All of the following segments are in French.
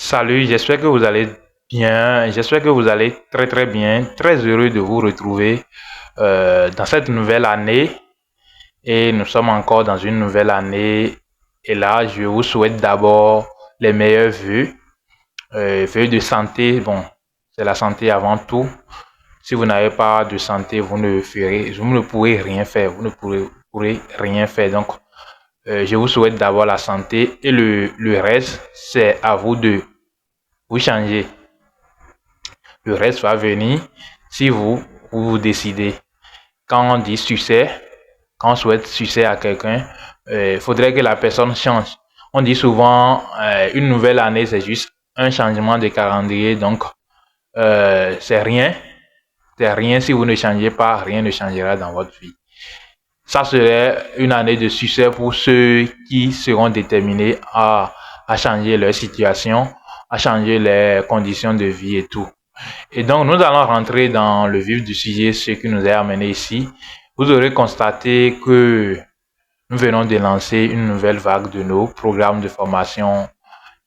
Salut, j'espère que vous allez bien, j'espère que vous allez très très bien, très heureux de vous retrouver dans cette nouvelle année et nous sommes encore dans une nouvelle année et là je vous souhaite d'abord les meilleurs vœux, vœux de santé, bon c'est la santé avant tout. Si vous n'avez pas de santé, vous ne pourrez rien faire, vous ne pourrez rien faire donc je vous souhaite d'abord la santé et le reste c'est à vous de vous changer. Le reste va venir si vous décidez. Quand on dit succès, quand on souhaite succès à quelqu'un, il faudrait que la personne change. On dit souvent une nouvelle année, c'est juste un changement de calendrier. Donc, c'est rien. C'est rien si vous ne changez pas, rien ne changera dans votre vie. Ça serait une année de succès pour ceux qui seront déterminés à changer leur situation, à changer les conditions de vie et tout. Et donc, nous allons rentrer dans le vif du sujet, ce qui nous a amené ici. Vous aurez constaté que nous venons de lancer une nouvelle vague de nos programmes de formation.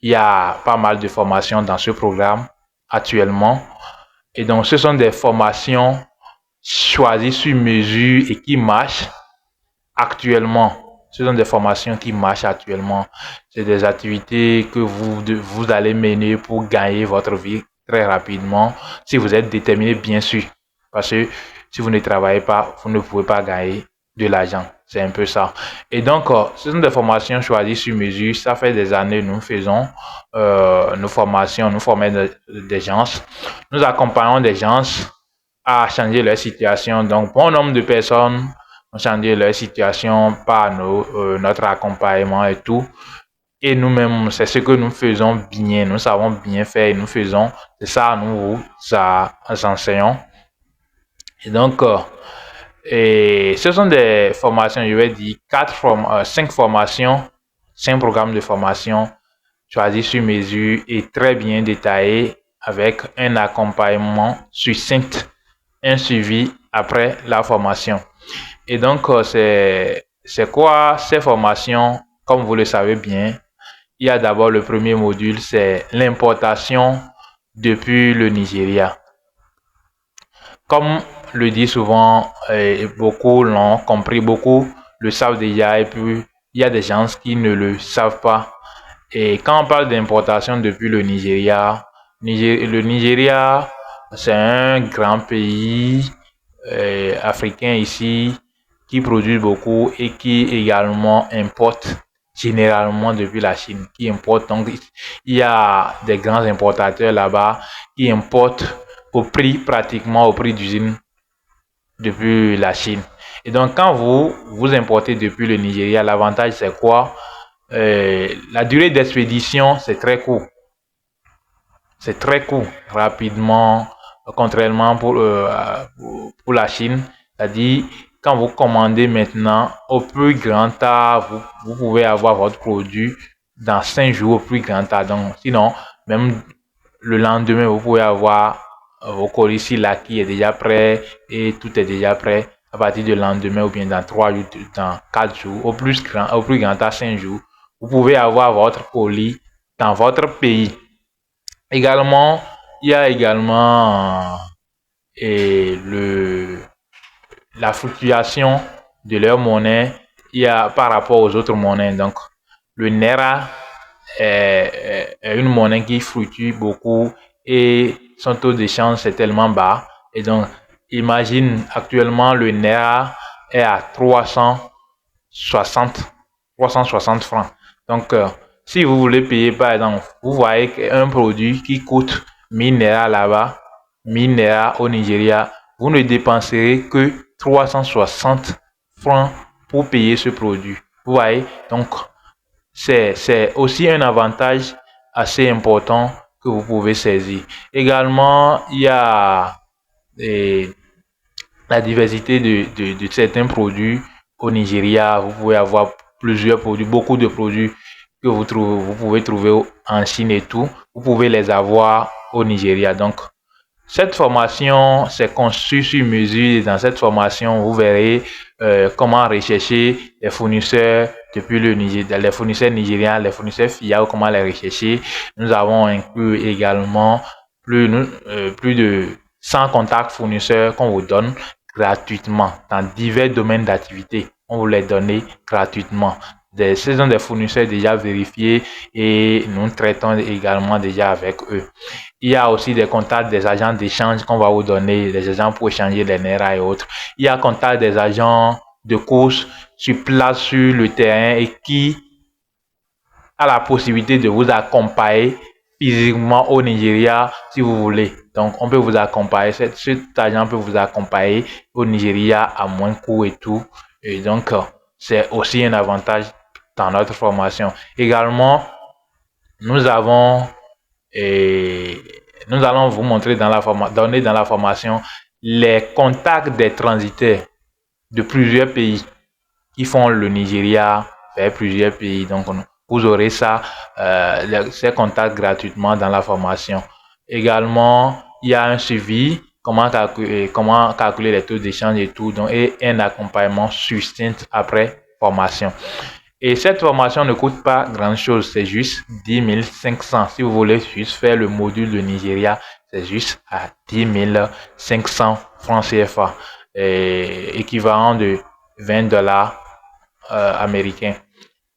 Il y a pas mal de formations dans ce programme actuellement. Et donc, ce sont des formations choisies sur mesure et qui marchent actuellement. Ce sont des formations qui marchent actuellement. C'est des activités que vous allez mener pour gagner votre vie très rapidement, si vous êtes déterminé, bien sûr. Parce que si vous ne travaillez pas, vous ne pouvez pas gagner de l'argent. C'est un peu ça. Et donc, ce sont des formations choisies sur mesure. Ça fait des années nous faisons nos formations, nous formons des gens. Nous accompagnons des gens à changer leur situation. Donc, bon nombre de personnes ont changé leur situation par notre accompagnement et tout. Et nous-mêmes, c'est ce que nous faisons bien, nous savons bien faire et nous faisons, c'est ça, nous vous enseignons. Et donc, ce sont des formations, je vais dire, 5 formations, 5 programmes de formation choisis sur mesure et très bien détaillés avec un accompagnement succinct, un suivi après la formation. Et donc, c'est quoi ces formations? Comme vous le savez bien, il y a d'abord le premier module, c'est l'importation depuis le Nigeria. Comme le dit souvent, beaucoup l'ont compris, beaucoup le savent déjà, et puis il y a des gens qui ne le savent pas. Et quand on parle d'importation depuis le Nigeria, le Nigeria, c'est un grand pays africain ici qui produit beaucoup et qui également importe généralement depuis la Chine, qui importe. Donc, il y a des grands importateurs là-bas qui importent pratiquement au prix d'usine depuis la Chine. Et donc, quand vous importez depuis le Nigeria, l'avantage c'est quoi? La durée d'expédition, c'est très court. C'est très court, rapidement, contrairement pour la Chine. C'est-à-dire, quand vous commandez maintenant, au plus grand tard, vous pouvez avoir votre produit dans 5 jours au plus grand tard. Donc, sinon, même le lendemain, vous pouvez avoir vos colis ici là qui est déjà prêt et tout est déjà prêt à partir du lendemain ou bien dans 3 jours, dans 4 jours, au plus grand tard 5 jours. Vous pouvez avoir votre colis dans votre pays. Également, il y a également la fluctuation de leur monnaie par rapport aux autres monnaies. Donc, le Naira est une monnaie qui fluctue beaucoup et son taux d'échange est tellement bas. Et donc, imagine actuellement le Naira est à 360 francs. Donc, si vous voulez payer, par exemple, vous voyez un produit qui coûte 1000 Naira là-bas, 1000 Naira au Nigeria, vous ne dépenserez que 360 francs pour payer ce produit. Vous voyez, donc c'est aussi un avantage assez important que vous pouvez saisir. Également, il y a la diversité de certains produits au Nigeria. Vous pouvez avoir plusieurs produits, beaucoup de produits que vous pouvez trouver en Chine et tout. Vous pouvez les avoir au Nigeria. Donc, cette formation, c'est conçu sur mesure. Dans cette formation, vous verrez comment rechercher les fournisseurs depuis le Niger, les fournisseurs nigériens, les fournisseurs fiables, comment les rechercher. Nous avons inclus également plus de 100 contacts fournisseurs qu'on vous donne gratuitement dans divers domaines d'activité. On vous les donne gratuitement. Ce sont des fournisseurs déjà vérifiés et nous traitons également déjà avec eux. Il y a aussi des contacts des agents d'échange qu'on va vous donner, des agents pour échanger les NERA et autres. Il y a contact des agents de course sur place sur le terrain et qui a la possibilité de vous accompagner physiquement au Nigeria si vous voulez. Donc, on peut vous accompagner, cet agent peut vous accompagner au Nigeria à moins coût et tout. Et donc, c'est aussi un avantage dans notre formation. Également, nous allons vous montrer donner dans la formation les contacts des transitaires de plusieurs pays qui font le Nigeria vers plusieurs pays. Donc, vous aurez ça, ces contacts gratuitement dans la formation. Également, il y a un suivi, comment calculer les taux d'échange et tout, donc, et un accompagnement succinct après formation. Et cette formation ne coûte pas grand-chose, c'est juste 10 500. Si vous voulez juste faire le module de Nigeria, c'est juste à 10 500 francs CFA, équivalent de 20 $ américains.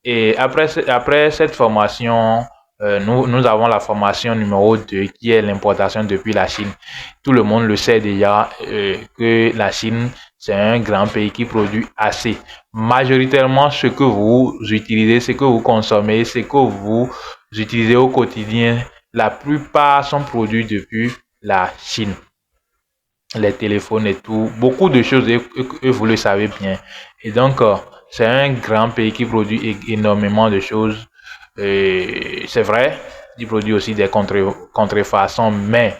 Et après cette formation, nous avons la formation numéro 2 qui est l'importation depuis la Chine. Tout le monde le sait déjà que la Chine, c'est un grand pays qui produit assez. Majoritairement, ce que vous utilisez, ce que vous consommez, ce que vous utilisez au quotidien, la plupart sont produits depuis la Chine. Les téléphones et tout, beaucoup de choses, et vous le savez bien. Et donc, c'est un grand pays qui produit énormément de choses. C'est vrai, il produit aussi des contrefaçons, mais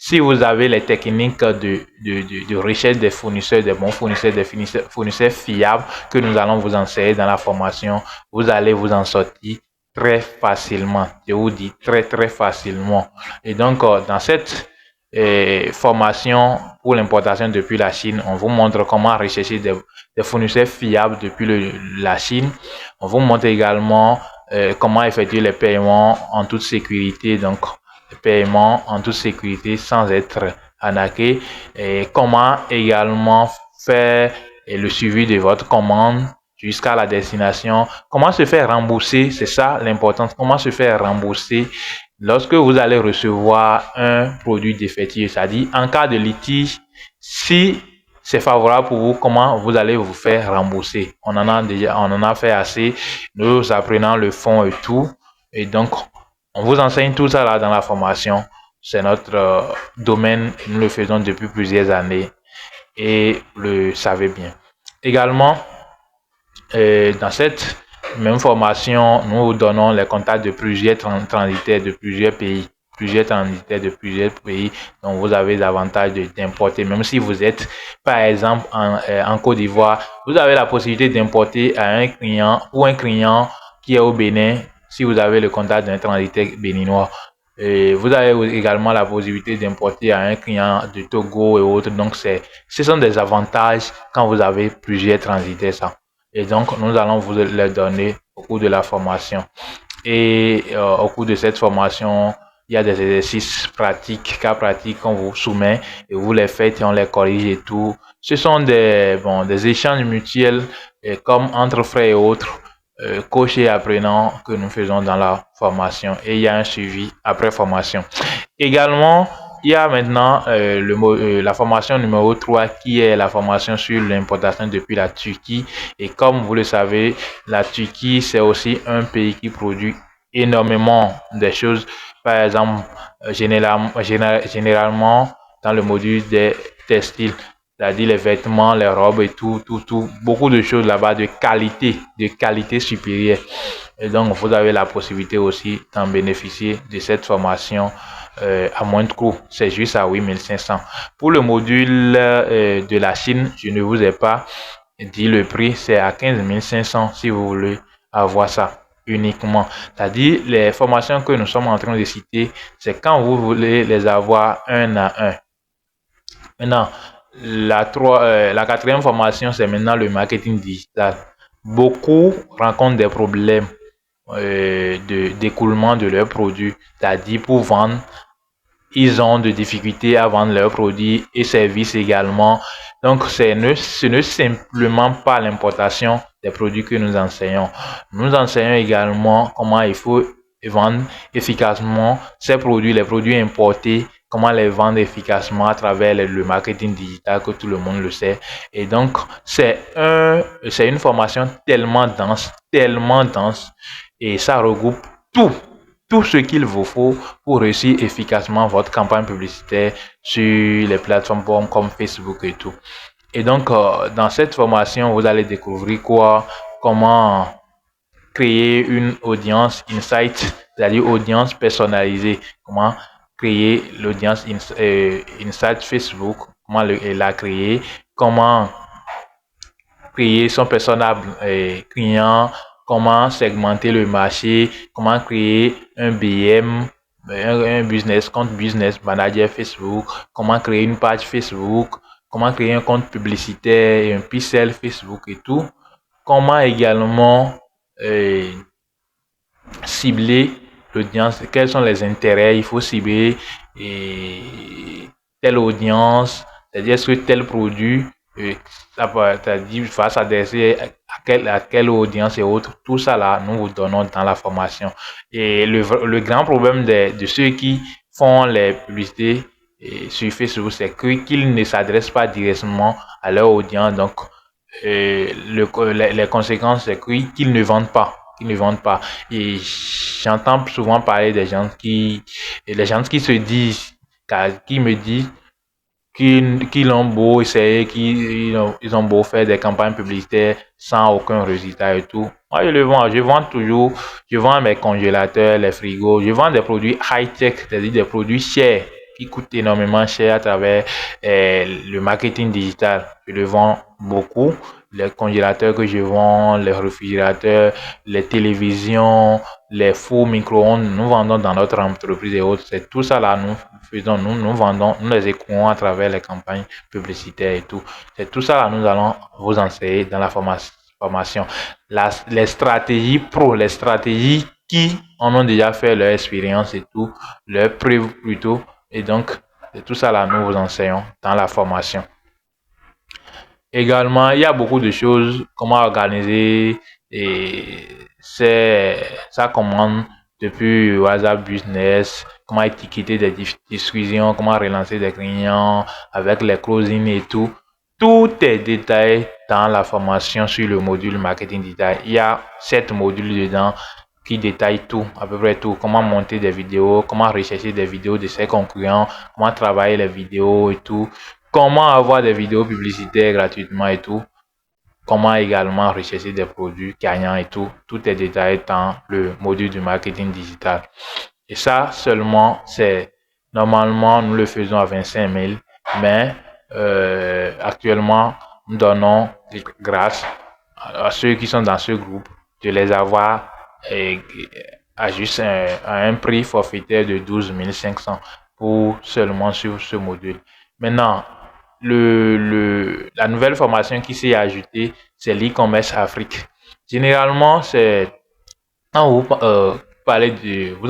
si vous avez les techniques de recherche des fournisseurs, des bons fournisseurs, des fournisseurs fiables que nous allons vous enseigner dans la formation, vous allez vous en sortir très facilement. Je vous dis très facilement. Et donc, dans cette formation pour l'importation depuis la Chine, on vous montre comment rechercher des fournisseurs fiables depuis la Chine. On vous montre également comment effectuer les paiements en toute sécurité, donc les paiements en toute sécurité sans être arnaqué, et comment également faire le suivi de votre commande jusqu'à la destination, comment se faire rembourser, c'est ça l'important, comment se faire rembourser lorsque vous allez recevoir un produit défectueux, c'est-à-dire en cas de litige, si c'est favorable pour vous, comment vous allez vous faire rembourser. On en a fait assez, nous apprenons le fond et tout, et donc on vous enseigne tout ça là dans la formation. C'est notre domaine, nous le faisons depuis plusieurs années et vous le savez bien. Également, dans cette même formation, nous vous donnons les contacts de plusieurs transitaires de plusieurs pays. Donc vous avez l'avantage d'importer. Même si vous êtes, par exemple, en Côte d'Ivoire, vous avez la possibilité d'importer à un client ou un client qui est au Bénin, si vous avez le contact d'un transitaire béninois. Et vous avez également la possibilité d'importer à un client de Togo et autres. Donc, ce sont des avantages quand vous avez plusieurs transitaires. Ça. Et donc, nous allons vous les donner au cours de la formation. Et au cours de cette formation, il y a des exercices pratiques, cas pratiques qu'on vous soumet et vous les faites et on les corrige et tout. Ce sont des échanges mutuels comme entre frères et autres, coach et apprenants que nous faisons dans la formation. Et il y a un suivi après formation. Également, il y a maintenant la formation numéro 3 qui est la formation sur l'importation depuis la Turquie. Et comme vous le savez, la Turquie, c'est aussi un pays qui produit énormément de choses. Par exemple, généralement dans le module des textiles, c'est-à-dire les vêtements, les robes et tout, beaucoup de choses là-bas de qualité supérieure. Et donc, vous avez la possibilité aussi d'en bénéficier de cette formation à moindre coût. C'est juste à 8 500. Pour le module de la Chine, je ne vous ai pas dit le prix, c'est à 15 500 si vous voulez avoir ça uniquement. C'est-à-dire, les formations que nous sommes en train de citer, c'est quand vous voulez les avoir un à un. Maintenant, la quatrième formation, c'est maintenant le marketing digital. beaucoup rencontrent des problèmes d'écoulement de leurs produits, c'est-à-dire pour vendre, ils ont de difficultés à vendre leurs produits et services également. Donc, ce n'est simplement pas l'importation des produits que nous enseignons. Nous enseignons également comment il faut vendre efficacement ces produits, les produits importés, comment les vendre efficacement à travers le marketing digital, que tout le monde le sait. Et donc, c'est une formation tellement dense, et ça regroupe tout ce qu'il vous faut pour réussir efficacement votre campagne publicitaire sur les plateformes comme Facebook et tout. Et donc, dans cette formation, vous allez découvrir quoi? Comment créer une audience insight, c'est-à-dire audience personnalisée. Comment créer l'audience insight Facebook, comment la créer, comment créer son persona client, comment segmenter le marché, comment créer un BM, un business, compte business manager Facebook, comment créer une page Facebook, comment créer un compte publicitaire, un pixel Facebook et tout. Comment également cibler l'audience, quels sont les intérêts, il faut cibler telle audience, c'est-à-dire est-ce que tel produit va s'adresser à quelle audience et autres. Tout ça là, nous vous donnons dans la formation. Et le grand problème de ceux qui font les publicités sur Facebook, c'est qu'ils ne s'adressent pas directement à leur audience. Donc, les conséquences, c'est qu'ils ne vendent pas. Et j'entends souvent parler des gens qui se disent, qui me disent qu'ils ont beau essayer, ils ont beau faire des campagnes publicitaires sans aucun résultat et tout. Moi, je vends toujours, je vends mes congélateurs, les frigos, je vends des produits high-tech, c'est-à-dire des produits chers, qui coûtent énormément cher à travers le marketing digital. Je le vends beaucoup. Les congélateurs que je vends, les réfrigérateurs, les télévisions, les fours micro-ondes, nous vendons dans notre entreprise et autres. C'est tout ça là, nous vendons, nous les écoulons à travers les campagnes publicitaires et tout. C'est tout ça là, nous allons vous enseigner dans la formation. Les stratégies les stratégies qui en ont déjà fait leur expérience et tout, leur preuve plutôt. Et donc, c'est tout ça là, nous vous enseignons dans la formation. Également, il y a beaucoup de choses, comment organiser sa commande depuis WhatsApp Business, comment étiqueter des diffusions, comment relancer des clients avec les closing et tout. Tout est détaillé dans la formation sur le module marketing digital. Il y a 7 modules dedans qui détaillent tout, à peu près tout. Comment monter des vidéos, comment rechercher des vidéos de ses concurrents, comment travailler les vidéos et tout. Comment avoir des vidéos publicitaires gratuitement et tout. Comment également rechercher des produits gagnants et tout. Tout est détaillé dans le module du marketing digital. Et ça seulement, normalement, nous le faisons à 25 000. Mais actuellement, nous donnons grâce à ceux qui sont dans ce groupe de les avoir à juste à un prix forfaitaire de 12 500 pour seulement sur ce module. Maintenant, la nouvelle formation qui s'est ajoutée, c'est l'e-commerce Afrique. Généralement, c'est quand vous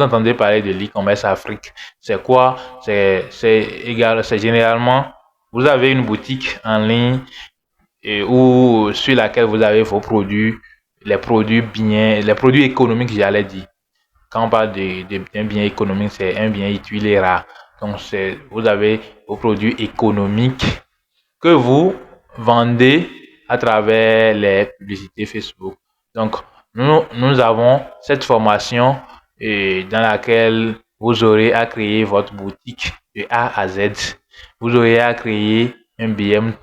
entendez parler de l'e-commerce Afrique, c'est quoi? C'est généralement, vous avez une boutique en ligne ou sur laquelle vous avez vos produits, les produits économiques, j'allais dire. Quand on parle d'un bien économique, c'est un bien utilisé rare. Donc, vous avez vos produits économiques que vous vendez à travers les publicités Facebook. Donc, nous avons cette formation dans laquelle vous aurez à créer votre boutique de A à Z. Vous aurez à créer un BM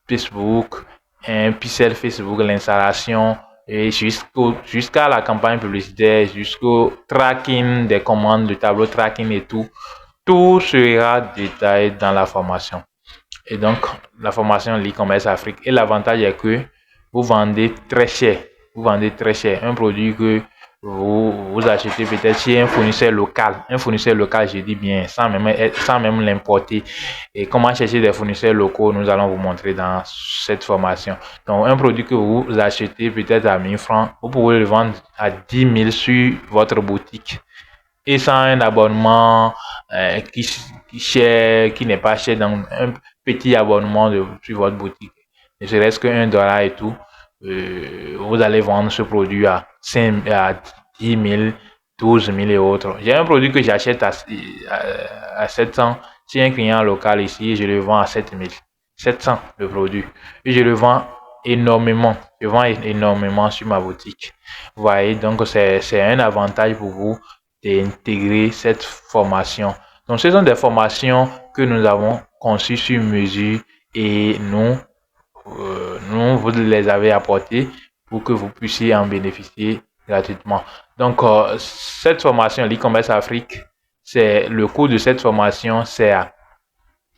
Facebook, un pixel Facebook, l'installation, et jusqu'à la campagne publicitaire, jusqu'au tracking des commandes, le tableau tracking et tout. Tout sera détaillé dans la formation. Et donc, la formation l'e-commerce Afrique. Et l'avantage est que vous vendez très cher. Vous vendez très cher. Un produit que vous achetez peut-être chez un fournisseur local. Un fournisseur local, je dis bien, sans même l'importer. Et comment chercher des fournisseurs locaux, nous allons vous montrer dans cette formation. Donc, un produit que vous achetez peut-être à 1000 francs, vous pouvez le vendre à 10 000 sur votre boutique. Et sans un abonnement qui n'est pas cher, dans un petit abonnement sur votre boutique, ne serait-ce que $1 et tout, vous allez vendre ce produit à 10 000, 12 000 et autres. J'ai un produit que j'achète à 700 chez un client local ici, je le vends à 7 000. 700 le produit. Et je le vends énormément. Je vends énormément sur ma boutique. Vous voyez, donc c'est un avantage pour vous d'intégrer cette formation. Donc, ce sont des formations que nous avons conçues sur mesure et nous vous les avez apportées pour que vous puissiez en bénéficier gratuitement. Donc, cette formation l'e-commerce Afrique, c'est le coût de cette formation, c'est à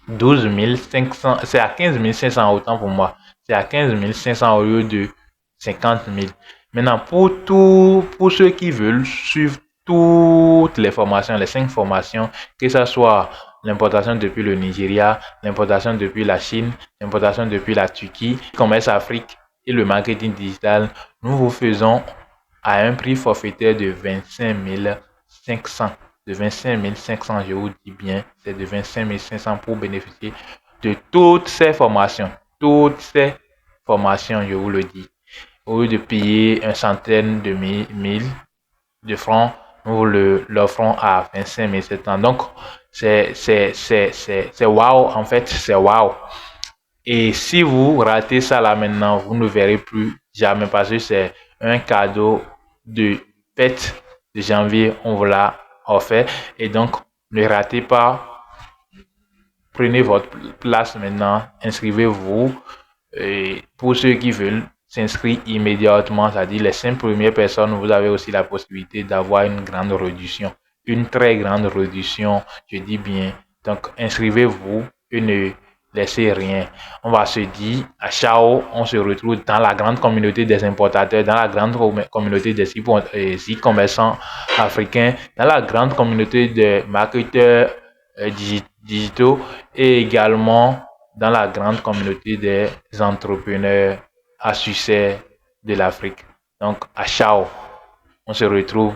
12 500, c'est à 15 500 autant pour moi. C'est à 15 500 au lieu de 50 000. Maintenant, pour ceux qui veulent suivre toutes les formations, les 5 formations, que ce soit l'importation depuis le Nigeria, l'importation depuis la Chine, l'importation depuis la Turquie, commerce Afrique et le marketing digital, nous vous faisons à un prix forfaitaire de 25 500. De 25 500, je vous dis bien, c'est de 25 500 pour bénéficier de toutes ces formations. Toutes ces formations, je vous le dis. Au lieu de payer une centaine de mille de francs, nous l'offrons à 25 700. Donc, c'est wow, en fait, c'est wow. Et si vous ratez ça là maintenant, vous ne verrez plus jamais parce que c'est un cadeau de fête de janvier, on vous l'a offert. Et donc, ne ratez pas. Prenez votre place maintenant, inscrivez-vous. Et pour ceux qui veulent s'inscrire immédiatement, c'est-à-dire les 5 premières personnes, vous avez aussi la possibilité d'avoir une grande réduction. Une très grande réduction, je dis bien. Donc, inscrivez-vous et ne laissez rien. On va se dire à ciao, on se retrouve dans la grande communauté des importateurs, dans la grande communauté des e-commerçants africains, dans la grande communauté des marketeurs digitaux et également dans la grande communauté des entrepreneurs à succès de l'Afrique. Donc, à ciao, on se retrouve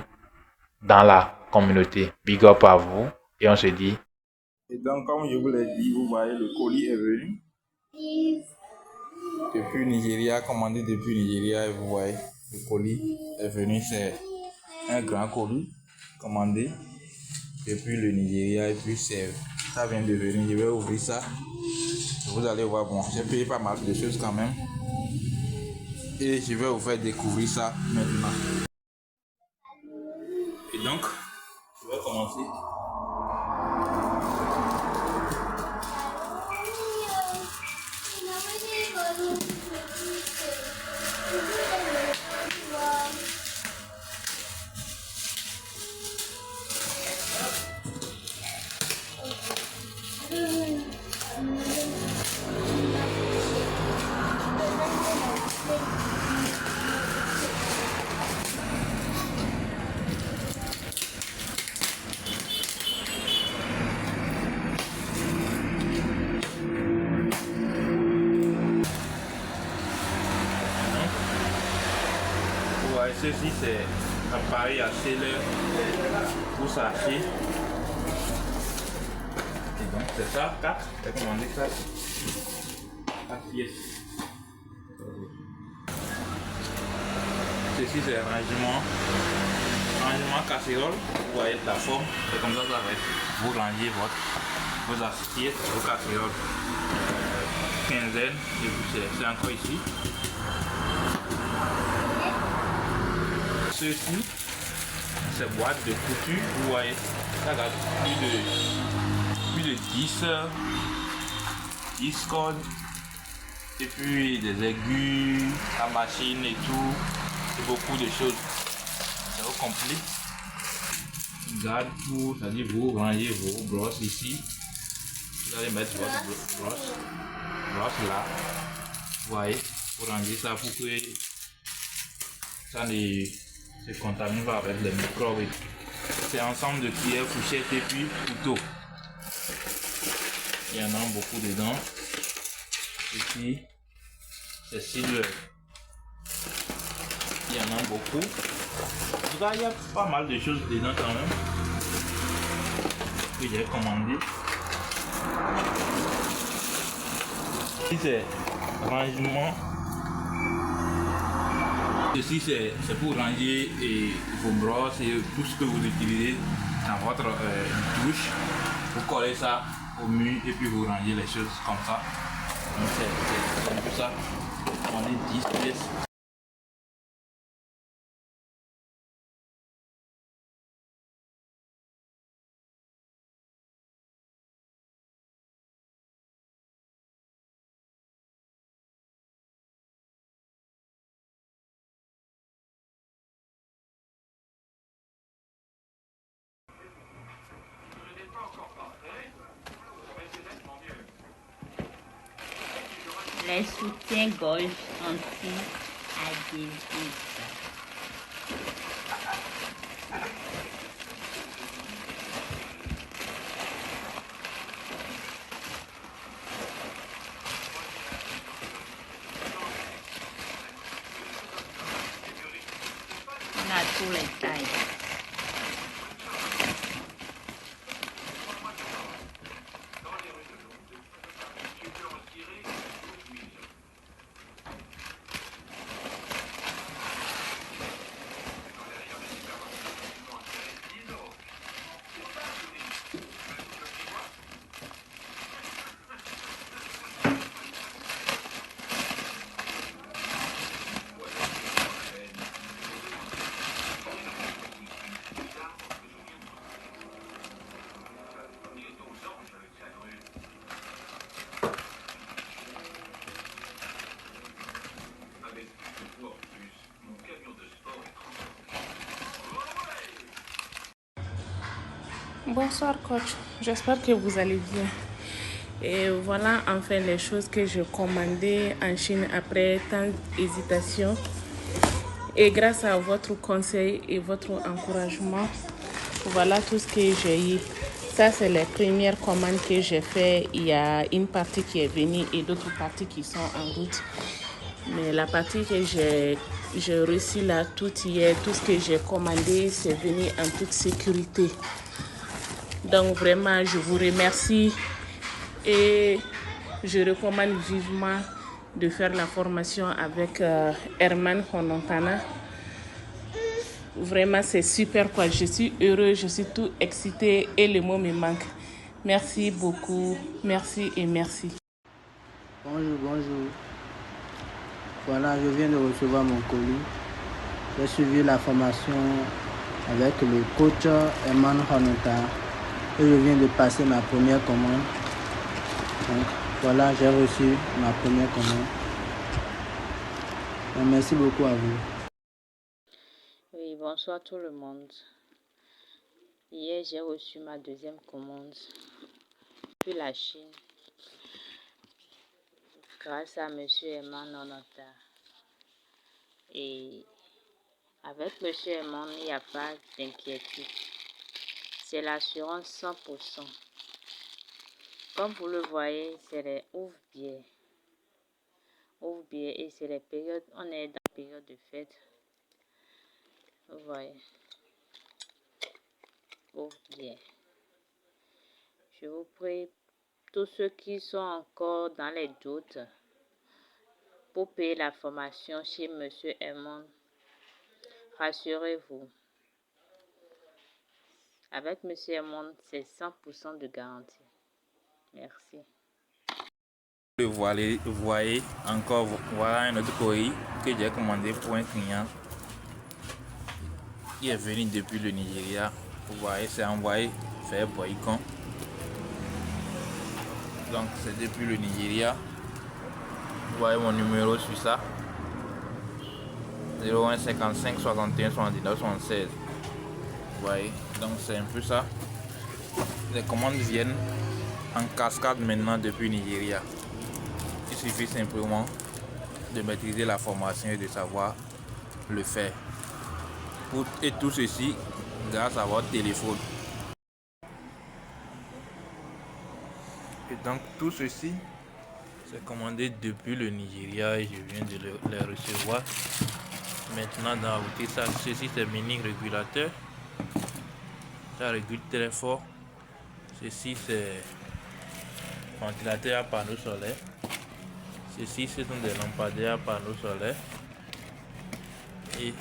dans la communauté. Big up à vous et on se dit. Et donc, comme je vous l'ai dit, vous voyez, le colis est venu depuis Nigeria, commandé depuis Nigeria, et vous voyez, le colis est venu, c'est un grand colis commandé depuis le Nigeria, et puis ça vient de venir. Je vais ouvrir ça, vous allez voir, bon, j'ai payé pas mal de choses quand même, et je vais vous faire découvrir ça maintenant. Et donc, je vais commencer. Ceci c'est l'appareil à sceller pour sachet. Et donc c'est ça, 4, j'ai commandé 4 pièces. Ceci c'est rangement casserole. Vous voyez la forme, c'est comme ça que ça va être. Vous rangez vos assiettes, vos casseroles. Quinzaine, et puis c'est encore ici. Ceci, c'est boîte de couture, vous voyez, ça a plus de 10 cordes, et puis des aigus, la machine et tout, et beaucoup de choses. C'est au complet. Garde pour, c'est-à-dire vous rangez vos brosses ici, vous allez mettre votre brosse là, vous voyez, vous rangez ça pour que ça ne se contamine pas avec les microbes. C'est ensemble de cuillères, fourchettes et puis couteau. Il y en a beaucoup dedans. Et puis, c'est silver. Il y en a beaucoup. En tout cas, il y a pas mal de choses dedans quand même que j'ai commandé. Ici c'est rangement. Ceci c'est pour ranger vos brosses et tout ce que vous utilisez dans votre douche. Vous collez ça au mur et puis vous rangez les choses comme ça. Donc c'est un peu ça. On est 10 pièces. Les soutiens-gorge anti-adhésifs. On a tous les tailles. Bonsoir coach, j'espère que vous allez bien. Et voilà enfin les choses que j'ai commandées en Chine après tant d'hésitation. Et grâce à votre conseil et votre encouragement, voilà tout ce que j'ai eu. Ça, c'est les premières commandes que j'ai faites. Il y a une partie qui est venue et d'autres parties qui sont en route. Mais la partie que j'ai reçue là, tout hier, tout ce que j'ai commandé, c'est venu en toute sécurité. Donc vraiment, je vous remercie et je recommande vivement de faire la formation avec Herman Honontana. Vraiment, c'est super quoi. Je suis heureuse, je suis tout excitée et le mot me manque. Merci beaucoup, merci et merci. Bonjour. Voilà, je viens de recevoir mon colis. J'ai suivi la formation avec le coach Herman Honontana. Et je viens de passer ma première commande. Donc voilà, j'ai reçu ma première commande. Donc, merci beaucoup à vous. Oui, bonsoir tout le monde. Hier, j'ai reçu ma deuxième commande depuis la Chine. Grâce à M. Herman Honontana. Et avec M. Herman, il n'y a pas d'inquiétude. C'est l'assurance 100%. Comme vous le voyez, c'est les ouvre-biais. Ouvre-biais et c'est les périodes, on est dans la période de fête. Vous voyez. Ouvre-biais. Je vous prie, tous ceux qui sont encore dans les doutes, pour payer la formation chez M. Herman, rassurez-vous. Avec M. Herman, c'est 100% de garantie. Merci. Vous voyez encore, voilà un autre colis que j'ai commandé pour un client qui est venu depuis le Nigeria. Vous voyez, c'est envoyé faire boycott. Donc c'est depuis le Nigeria. Vous voyez mon numéro sur ça. 01 55 61 79 76. Vous voyez, donc c'est un peu ça. Les commandes viennent en cascade maintenant depuis Nigeria. Il suffit simplement de maîtriser la formation et de savoir le faire. Et tout ceci grâce à votre téléphone. Et donc tout ceci, c'est commandé depuis le Nigeria et je viens de les recevoir. Maintenant dans la boutique, ceci c'est mini régulateur. Ça régule très fort. Ceci c'est ventilateur à panneaux solaires. Ceci ce sont des lampadaires à panneaux solaires. Et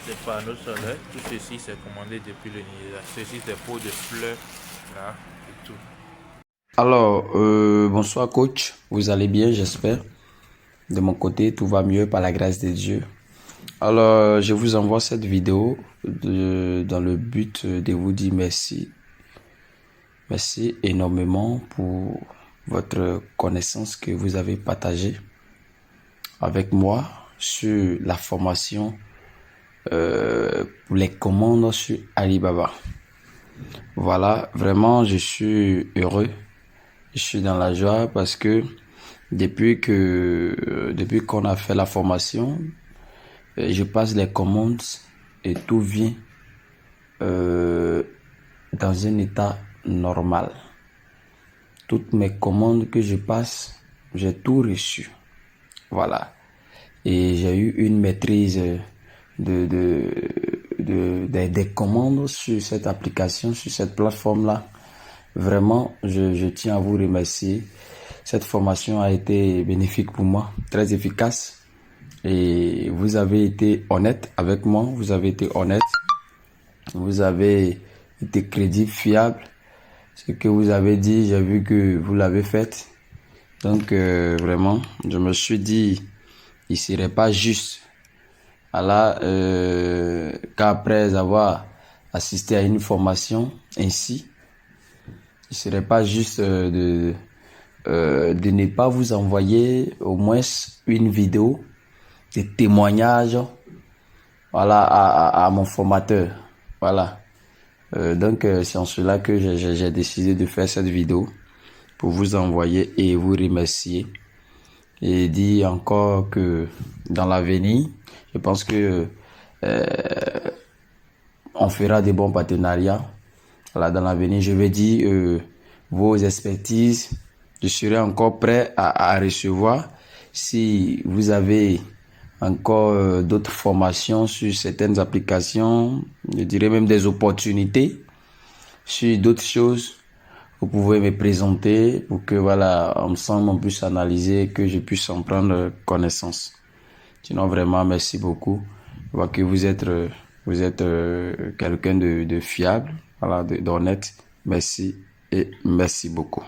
des panneaux solaires. Tout ceci c'est commandé depuis le Nigeria. Ceci c'est pots de fleurs là et tout. Alors, bonsoir coach, vous allez bien, j'espère. De mon côté, tout va mieux par la grâce de Dieu. Alors, je vous envoie cette vidéo dans le but de vous dire merci. Merci énormément pour votre connaissance que vous avez partagée avec moi sur la formation pour les commandes sur Alibaba. Voilà, vraiment, je suis heureux. Je suis dans la joie parce que depuis qu'on a fait la formation, je passe les commandes et tout vient dans un état normal. Toutes mes commandes que je passe, j'ai tout reçu. Voilà. Et j'ai eu une maîtrise des commandes sur cette application, sur cette plateforme-là. Vraiment, je tiens à vous remercier. Cette formation a été bénéfique pour moi, très efficace. Et vous avez été honnête avec moi, vous avez été honnête. Vous avez été crédible, fiable. Ce que vous avez dit, j'ai vu que vous l'avez fait. Donc, vraiment, je me suis dit, il serait pas juste. Voilà, qu'après avoir assisté à une formation ainsi, il serait pas juste de ne pas vous envoyer au moins une vidéo de témoignage, voilà, à mon formateur. Voilà. Donc c'est en cela que j'ai décidé de faire cette vidéo pour vous envoyer et vous remercier et dire encore que dans l'avenir, je pense que on fera des bons partenariats. Voilà, dans l'avenir, je vais dire vos expertises. Je serai encore prêt à recevoir. Si vous avez encore d'autres formations sur certaines applications, je dirais même des opportunités sur d'autres choses, vous pouvez me présenter pour que voilà, ensemble on puisse analyser, que je puisse en prendre connaissance. Sinon vraiment merci beaucoup. Je vois que vous êtes quelqu'un de fiable, voilà, d'honnête. Merci et merci beaucoup.